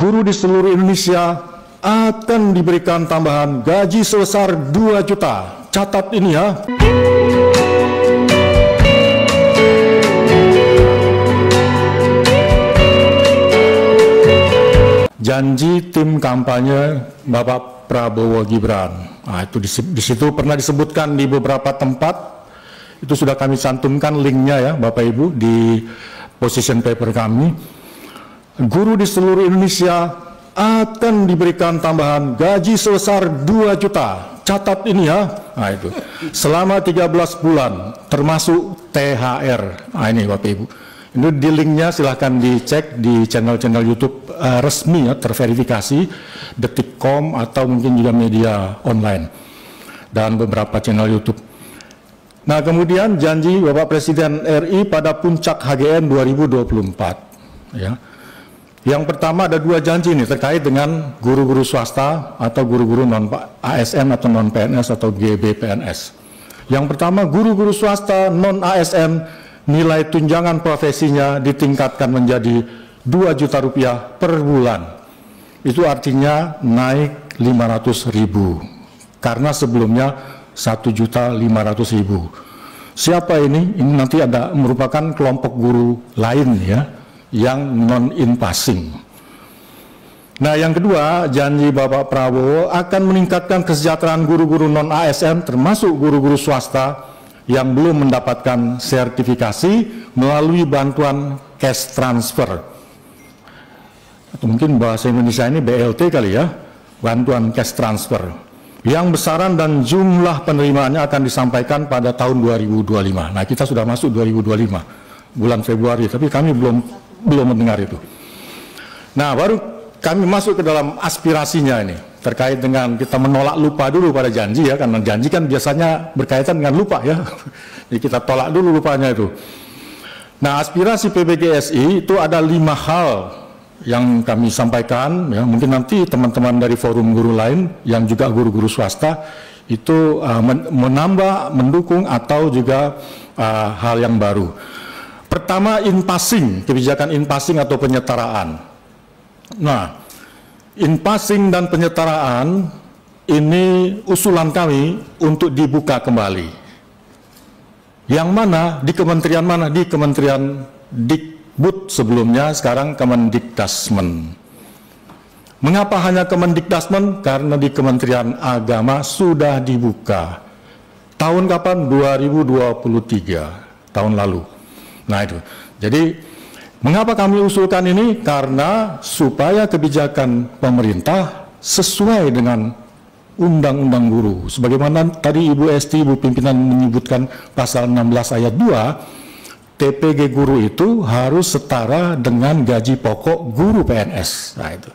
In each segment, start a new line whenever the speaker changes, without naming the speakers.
Guru di seluruh Indonesia akan diberikan tambahan gaji sebesar 2 juta. Catat ini ya. Janji tim kampanye Bapak Prabowo Gibran. Nah, itu di situ pernah disebutkan di beberapa tempat. Itu sudah kami cantumkan linknya ya Bapak Ibu di position paper kami. Guru di seluruh Indonesia akan diberikan tambahan gaji sebesar 2 juta. Catat ini ya. Nah, itu selama 13 bulan termasuk THR. Nah, ini Bapak Ibu. Ini di linknya silahkan dicek di channel-channel YouTube resmi ya, terverifikasi, Detikcom atau mungkin juga media online dan beberapa channel YouTube. Nah, kemudian janji Bapak Presiden RI pada puncak HGN 2024 ya. Yang pertama ada 2 janji nih terkait dengan guru-guru swasta atau guru-guru non ASN atau non PNS atau GBPNS. Yang pertama, guru-guru swasta non ASN nilai tunjangan profesinya ditingkatkan menjadi 2 juta rupiah per bulan. Itu artinya naik 500.000 karena sebelumnya 1.500.000. Siapa ini? Ini nanti ada merupakan kelompok guru lain ya, yang non-in-passing. Nah, yang kedua, janji Bapak Prabowo akan meningkatkan kesejahteraan guru-guru non-ASN termasuk guru-guru swasta yang belum mendapatkan sertifikasi melalui bantuan cash transfer. Atau mungkin bahasa Indonesia ini BLT kali ya, bantuan cash transfer. Yang besaran dan jumlah penerimaannya akan disampaikan pada tahun 2025. Nah, kita sudah masuk 2025, bulan Februari, tapi kami belum mendengar itu. Nah, baru kami masuk ke dalam aspirasinya ini, terkait dengan kita menolak lupa dulu pada janji ya, karena janji kan biasanya berkaitan dengan lupa ya. Jadi kita tolak dulu lupanya itu. Nah, aspirasi PBGSI itu ada 5 hal yang kami sampaikan ya, mungkin nanti teman-teman dari forum guru lain yang juga guru-guru swasta itu menambah, mendukung atau juga hal yang baru. Pertama, in-passing, kebijakan in-passing atau penyetaraan. Nah, in-passing dan penyetaraan ini usulan kami untuk dibuka kembali. Yang mana? Di kementerian mana? Di Kementerian Dikbud sebelumnya, sekarang Kemendikdasmen. Mengapa hanya Kemendikdasmen? Karena di Kementerian Agama sudah dibuka. Tahun kapan? 2023, tahun lalu. Nah itu, jadi mengapa kami usulkan ini? Karena supaya kebijakan pemerintah sesuai dengan Undang-Undang Guru. Sebagaimana tadi Ibu Esti, Ibu Pimpinan menyebutkan pasal 16 ayat 2, TPG guru itu harus setara dengan gaji pokok guru PNS. Nah itu.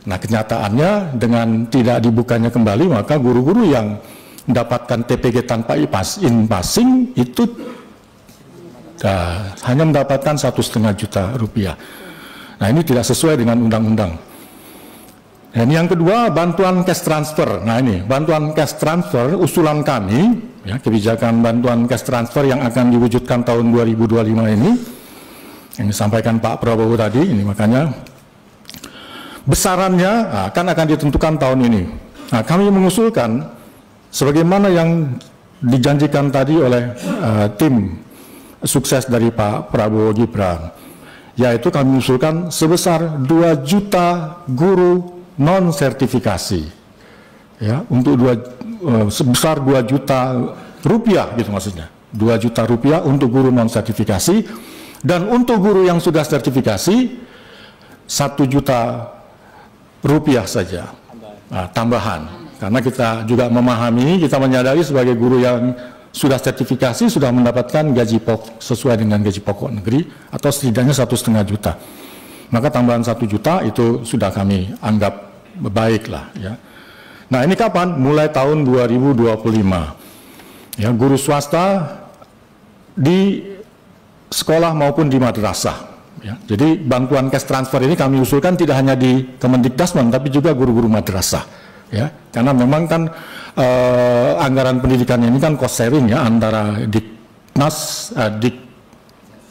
Nah, kenyataannya dengan tidak dibukanya kembali, maka guru-guru yang mendapatkan TPG tanpa in-passing itu hanya mendapatkan 1,5 juta rupiah. Nah, ini tidak sesuai dengan undang-undang. Dan yang kedua, bantuan cash transfer. Nah, ini bantuan cash transfer usulan kami ya, kebijakan bantuan cash transfer yang akan diwujudkan tahun 2025 ini yang disampaikan Pak Prabowo tadi. Ini makanya besarannya akan ditentukan tahun ini. Nah, kami mengusulkan sebagaimana yang dijanjikan tadi oleh tim sukses dari Pak Prabowo Gibran, yaitu kami usulkan sebesar 2 juta guru non sertifikasi ya, untuk sebesar 2 juta rupiah gitu maksudnya, 2 juta rupiah untuk guru non sertifikasi, dan untuk guru yang sudah sertifikasi 1 juta rupiah saja tambahan, karena kita juga memahami, kita menyadari sebagai guru yang sudah sertifikasi, sudah mendapatkan gaji pokok sesuai dengan gaji pokok negeri atau setidaknya 1,5 juta. Maka tambahan 1 juta itu sudah kami anggap baik lah ya. Nah, ini kapan? Mulai tahun 2025. Ya, guru swasta di sekolah maupun di madrasah. Ya. Jadi bantuan cash transfer ini kami usulkan tidak hanya di Kemendikdasmen tapi juga guru-guru madrasah. Ya, karena memang kan anggaran pendidikan ini kan cost sharing ya antara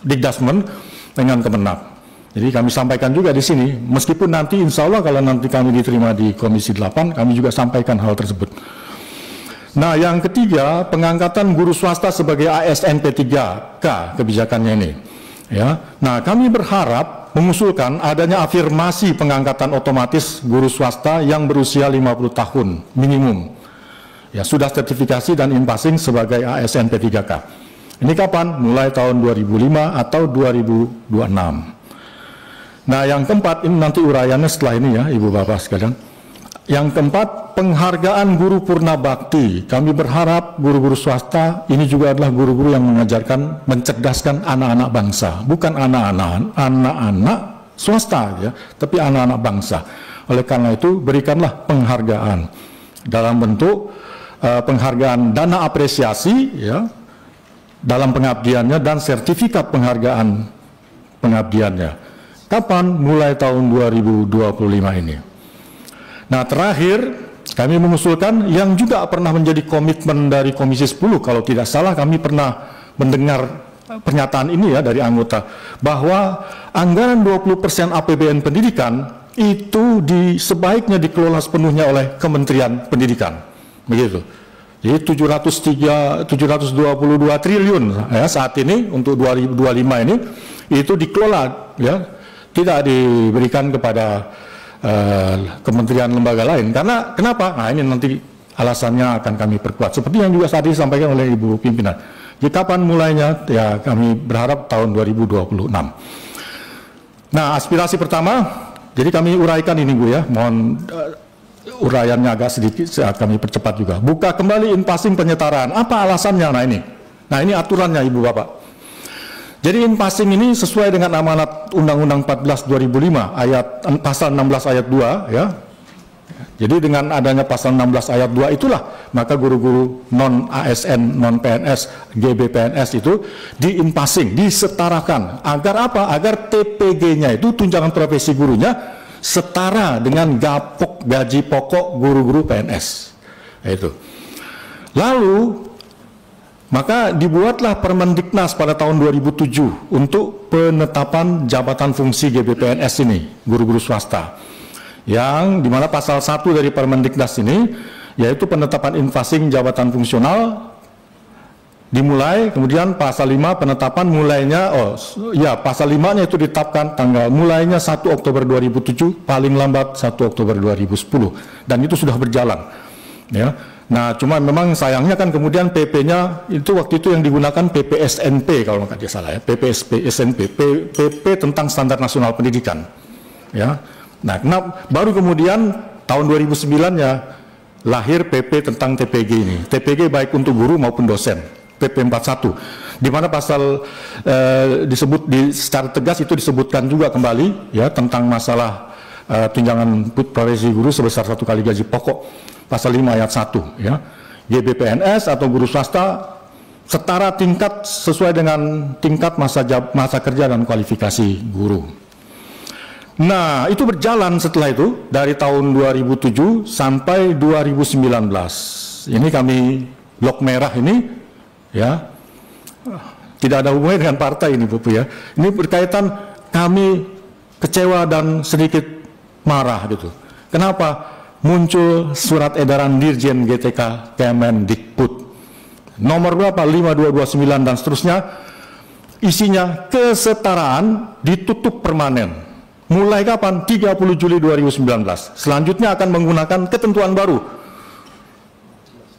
Dikdasmen dengan Kemenak. Jadi kami sampaikan juga di sini, meskipun nanti insya Allah kalau nanti kami diterima di Komisi 8, kami juga sampaikan hal tersebut. Nah, yang ketiga, pengangkatan guru swasta sebagai ASN P3K kebijakannya ini. Ya, nah kami berharap mengusulkan adanya afirmasi pengangkatan otomatis guru swasta yang berusia 50 tahun minimum. Ya, sudah sertifikasi dan in-passing sebagai ASN P3K. Ini kapan? Mulai tahun 2005 atau 2026. Nah, yang keempat, ini nanti uraiannya setelah ini ya, Ibu Bapak sekalian. Yang keempat, penghargaan guru purna bakti. Kami berharap guru-guru swasta ini juga adalah guru-guru yang mengajarkan, mencerdaskan anak-anak bangsa. Bukan anak-anak swasta ya, tapi anak-anak bangsa. Oleh karena itu, berikanlah penghargaan dalam bentuk penghargaan dana apresiasi ya, dalam pengabdiannya dan sertifikat penghargaan pengabdiannya. Kapan? Mulai tahun 2025 ini. Nah, terakhir kami mengusulkan yang juga pernah menjadi komitmen dari Komisi 10, kalau tidak salah kami pernah mendengar pernyataan ini ya dari anggota, bahwa anggaran 20% APBN pendidikan itu sebaiknya dikelola sepenuhnya oleh Kementerian Pendidikan. Begitu. Jadi 722 triliun ya saat ini untuk 2025 ini itu dikelola ya, tidak diberikan kepada kementerian lembaga lain. Karena kenapa? Nah, ini nanti alasannya akan kami perkuat. Seperti yang juga tadi disampaikan oleh Ibu Pimpinan. Jadi kapan mulainya? Ya kami berharap tahun 2026. Nah, aspirasi pertama, jadi kami uraikan ini Bu ya, mohon uraiannya agak sedikit, kami percepat juga. Buka kembali in-passing penyetaraan. Apa alasannya? Nah ini aturannya Ibu Bapak. Jadi in-passing ini sesuai dengan amanat Undang-Undang 14 2005 pasal 16 ayat 2 ya. Jadi dengan adanya pasal 16 ayat 2 itulah maka guru-guru non ASN, non PNS, GBPNS itu di in-passing, disetarakan. Agar apa? Agar TPG-nya itu tunjangan profesi gurunya setara dengan gaji pokok guru-guru PNS. Itu. Lalu maka dibuatlah Permendiknas pada tahun 2007 untuk penetapan jabatan fungsi GBPNS ini, guru-guru swasta. Yang dimana pasal 1 dari Permendiknas ini, yaitu penetapan in-passing jabatan fungsional, dimulai, kemudian pasal 5 penetapan mulainya, pasal 5-nya itu ditetapkan tanggal mulainya 1 Oktober 2007, paling lambat 1 Oktober 2010, dan itu sudah berjalan. Ya. Nah, cuma memang sayangnya kan kemudian PP-nya itu waktu itu yang digunakan PPSNP kalau nggak salah ya, PPSNP, PP tentang Standar Nasional Pendidikan. Ya. Nah, baru kemudian tahun 2009 ya lahir PP tentang TPG ini. TPG baik untuk guru maupun dosen, PP 41. Di mana pasal secara tegas itu disebutkan juga kembali ya tentang masalah tunjangan profesi guru sebesar 1 kali gaji pokok. Pasal 5 ayat 1 ya. GBPNS atau guru swasta setara tingkat sesuai dengan tingkat masa kerja dan kualifikasi guru. Nah, itu berjalan setelah itu dari tahun 2007 sampai 2019. Ini kami blok merah ini ya. Tidak ada hubungannya dengan partai ini Bapak ya. Ini berkaitan kami kecewa dan sedikit marah gitu. Kenapa? Muncul surat edaran Dirjen GTK Kemendikbud nomor berapa? 5229 dan seterusnya, isinya kesetaraan ditutup permanen. Mulai kapan? 30 Juli 2019. Selanjutnya akan menggunakan ketentuan baru.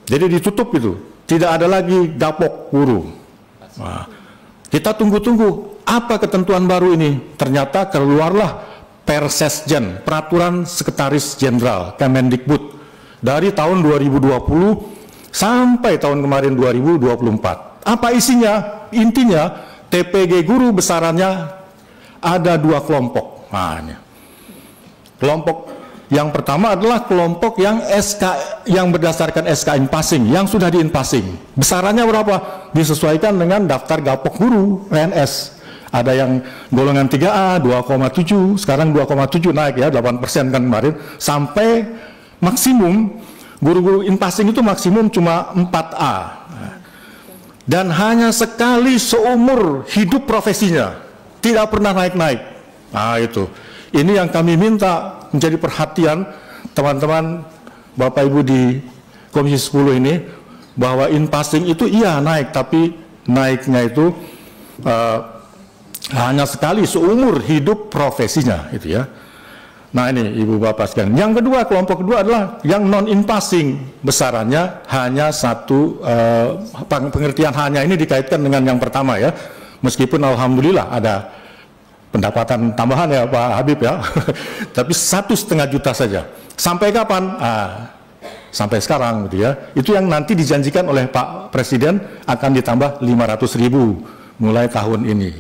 Jadi ditutup itu, tidak ada lagi gapok guru. Nah, kita tunggu-tunggu apa ketentuan baru ini. Ternyata keluarlah Persesjen, Peraturan Sekretaris Jenderal Kemendikbud dari tahun 2020 sampai tahun kemarin 2024. Apa isinya? Intinya TPG guru besarannya ada 2 kelompok. Nah, ini. Kelompok yang pertama adalah kelompok yang yang berdasarkan SK in-passing, yang sudah di in-passing. Besarannya berapa? Disesuaikan dengan daftar gapok guru PNS. Ada yang golongan 3A 2,7, sekarang 2,7 naik ya 8% kan kemarin, sampai maksimum guru-guru in-passing itu maksimum cuma 4A. Dan hanya sekali seumur hidup profesinya, tidak pernah naik-naik. Nah itu, ini yang kami minta menjadi perhatian teman-teman Bapak Ibu di Komisi 10 ini, bahwa in passing itu iya naik, tapi naiknya itu hanya sekali seumur hidup profesinya, itu ya. Nah ini Ibu Bapak sekalian. Yang kedua, kelompok kedua adalah yang non in passing, besarannya hanya satu, pengertian hanya ini dikaitkan dengan yang pertama ya, meskipun alhamdulillah ada pendapatan tambahan ya Pak Habib ya, tapi 1,5 juta saja. Sampai kapan? Sampai sekarang gitu ya. Itu yang nanti dijanjikan oleh Pak Presiden akan ditambah 500.000 mulai tahun ini.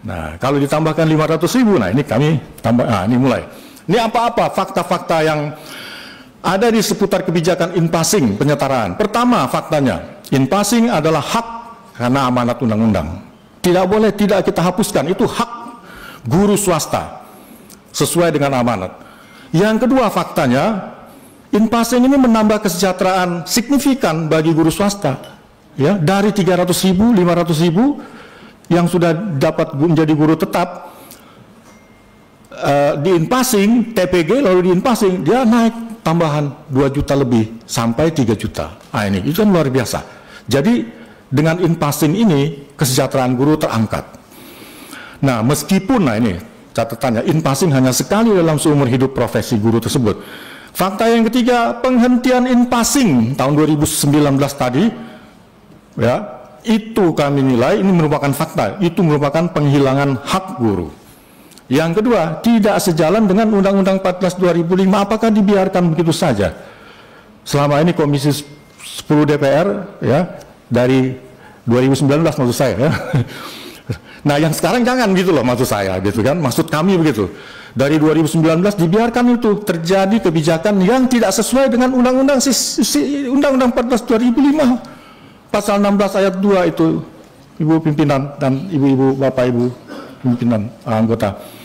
Nah kalau ditambahkan 500.000, nah ini kami tambah, ini mulai. Ini apa-apa fakta-fakta yang ada di seputar kebijakan in passing penyetaraan. Pertama faktanya, in passing adalah hak karena amanat undang-undang. Tidak boleh tidak kita hapuskan, itu hak guru swasta sesuai dengan amanat. Yang kedua faktanya, in passing ini menambah kesejahteraan signifikan bagi guru swasta. Ya, dari 300.000, 500.000 yang sudah dapat menjadi guru tetap, di in passing, TPG lalu di in passing, dia naik tambahan 2 juta lebih sampai 3 juta. Nah ini, itu kan luar biasa. Jadi dengan in passing ini kesejahteraan guru terangkat. Nah meskipun, nah ini catatannya, in passing hanya sekali dalam seumur hidup profesi guru tersebut. Fakta yang ketiga, penghentian in passing tahun 2019 tadi, ya, itu kami nilai ini merupakan fakta, itu merupakan penghilangan hak guru. Yang kedua, tidak sejalan dengan Undang-Undang 14 2005, apakah dibiarkan begitu saja? Selama ini Komisi 10 DPR, ya, dari 2019 maksud saya, ya. Nah yang sekarang jangan gitu loh maksud saya, gitu kan, maksud kami begitu. Dari 2019 dibiarkan itu terjadi kebijakan yang tidak sesuai dengan Undang-Undang Undang-Undang 14 2005 pasal 16 ayat 2 itu, Ibu pimpinan dan Ibu-ibu Bapak Ibu pimpinan anggota.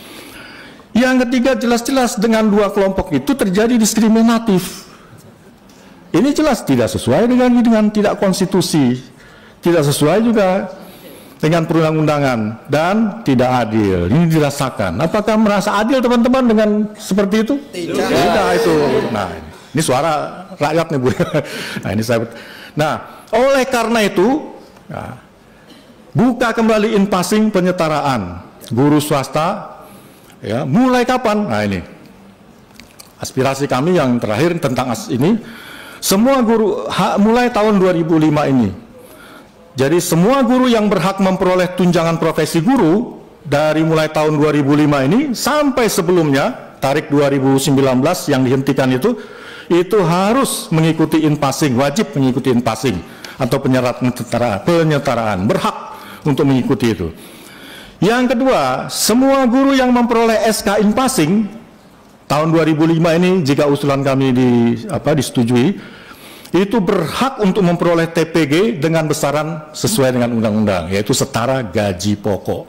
Yang ketiga, jelas-jelas dengan dua kelompok itu terjadi diskriminatif. Ini jelas tidak sesuai dengan tidak konstitusi, tidak sesuai juga dengan perundang-undangan, dan tidak adil. Ini dirasakan. Apakah merasa adil teman-teman dengan seperti itu? Tidak itu. Nah ini suara rakyat nih Bu. Nah ini saya. Nah oleh karena itu, ya, buka kembali in passing penyetaraan guru swasta, ya, mulai kapan? Nah ini aspirasi kami yang terakhir tentang ini, semua guru mulai tahun 2005 ini. Jadi semua guru yang berhak memperoleh tunjangan profesi guru dari mulai tahun 2005 ini sampai sebelumnya tarik 2019 yang dihentikan itu harus mengikuti in passing, wajib mengikuti in passing atau penyetaraan, berhak untuk mengikuti itu. Yang kedua, semua guru yang memperoleh SK in passing tahun 2005 ini, jika usulan kami disetujui, itu berhak untuk memperoleh TPG dengan besaran sesuai dengan undang-undang, yaitu setara gaji pokok.